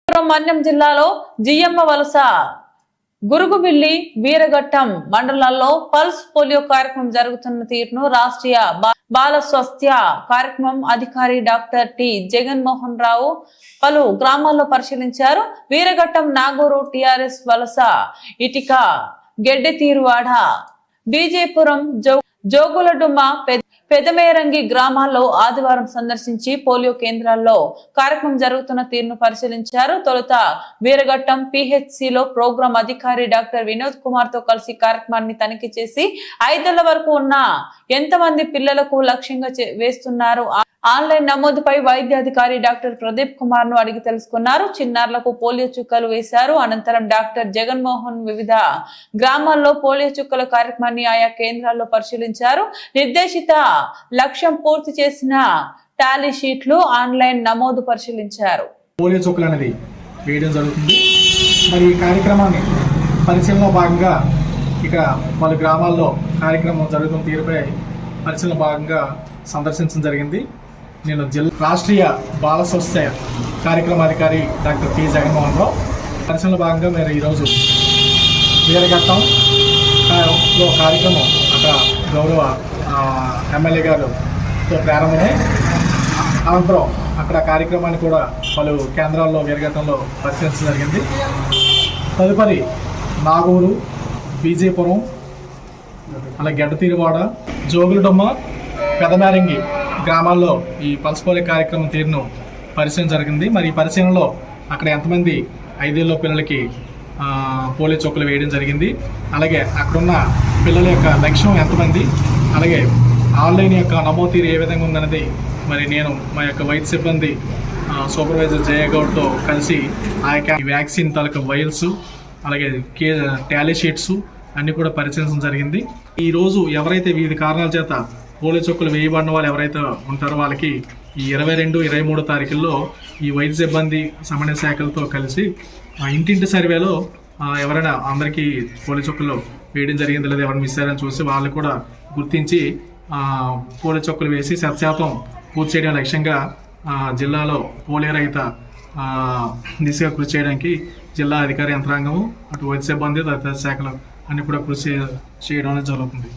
మన్యం జిల్లాలో జియమ్మ వలస గురుగుబిల్లి వీరఘట్టం మండలాల్లో పల్స్ పోలియో కార్యక్రమం జరుగుతున్న తీరును రాష్ట్రీయ బాల స్వాస్థ్య కార్యక్రమం అధికారి డాక్టర్ టి జగన్మోహన్ రావు పలు గ్రామాల్లో పరిశీలించారు. వీరఘట్టం నాగూరు టిఆర్ఎస్ వలస ఇటిక గెడ్డెతీరువాడ బీజేపురం జోగులడుమ్మ పెదమేరంగి గ్రామాల్లో ఆదివారం సందర్శించి పోలియో కేంద్రాల్లో కార్యక్రమం జరుగుతున్న తీరును పరిశీలించారు. తొలుత వీరఘట్టం పిహెచ్సిలో ప్రోగ్రాం అధికారి డాక్టర్ వినోద్ కుమార్ తో కలిసి కార్యక్రమాన్ని తనిఖీ చేసి 5 ఏళ్ల వరకు ఉన్న ఎంతమంది పిల్లలకు లక్ష్యంగా వేస్తున్నారు, ఆన్లైన్ నమోదుపై వైద్యాధికారి డాక్టర్ ప్రదీప్ కుమార్ ను అడిగి తెలుసుకున్నారు. చిన్నారులకు పోలియో చుక్కలు వేశారు. అనంతరం డాక్టర్ జగన్మోహన్ వివిధ గ్రామాల్లో పోలియో చుక్కల కార్యక్రమాన్ని ఆయా కేంద్రాల్లో పరిశీలించారు. నిర్దేశిత లక్ష్యం పూర్తి చేసిన టాలీ షీట్లు ఆన్లైన్ నమోదు పరిశీలించారు. పోలియో చుక్కలు అనేది వేయడం జరుగుతుంది. మరి ఈ కార్యక్రమాన్ని పరిశీలనలో భాగంగా ఇక్కడ పలు గ్రామాల్లో కార్యక్రమం జరుగుతున్న తీరుపై పరిశీలన భాగంగా సందర్శించడం జరిగింది. నేను రాష్ట్రీయ బాల స్వాస్థ్య కార్యక్రమాధికారి డాక్టర్ టి జగన్మోహన్ రావు పరిశీలన భాగంగా మీరు ఈరోజు వీరఘట్టంలో కార్యక్రమం అక్కడ గౌరవ ఎమ్మెల్యే గారితో ప్రారంభమై అనంతరం అక్కడ కార్యక్రమాన్ని కూడా పలు కేంద్రాల్లో వీరఘట్టంలో పరిశీలించడం జరిగింది. తదుపరి నాగూరు, బీజేపురం, అలాగే గెడ్డతీరువాడ, జోగులడుమ్మ, పెదమేరంగి గ్రామాల్లో ఈ పల్స్ పోలియో కార్యక్రమం తీరును పరిశీలన జరిగింది. మరి ఈ పరిశీలనలో అక్కడ ఎంతమంది 5 ఏళ్ల పిల్లలకి పోలియో చుక్కలు వేయడం జరిగింది, అలాగే అక్కడున్న పిల్లల యొక్క లక్ష్యం ఎంతమంది, అలాగే ఆన్లైన్ యొక్క నమోదు తీరు ఏ విధంగా ఉందన్నది మరి నేను మా యొక్క వైద్య సిబ్బంది సూపర్వైజర్ జయగౌడ్తో కలిసి ఆ యొక్క వ్యాక్సిన్ తాలూకా వైల్స్ అలాగే టాలీ షీట్స్ అన్నీ కూడా పరిశీలించడం జరిగింది. ఈరోజు ఎవరైతే వివిధ కారణాల చేత పోలియో చుక్కలు వేయబడిన వాళ్ళు ఎవరైతే ఉంటారో వాళ్ళకి ఈ 22, 23 తారీఖుల్లో ఈ వైద్య సిబ్బంది సమన్వయ శాఖలతో కలిసి ఇంటింటి సర్వేలో ఎవరైనా అందరికీ పోలియో చుక్కలు వేయడం జరిగింది లేదా ఎవరైనా మిస్ అయ్యారని చూసి వాళ్ళు కూడా గుర్తించి పోలియో చుక్కలు వేసి 100% పూర్తి చేయడం లక్ష్యంగా జిల్లాలో పోలియో రహిత దిశగా కృషి చేయడానికి జిల్లా అధికారి యంత్రాంగము అటు వైద్య సిబ్బంది తదితర శాఖలు అన్ని కూడా కృషి చేయడం అనేది జరుగుతుంది.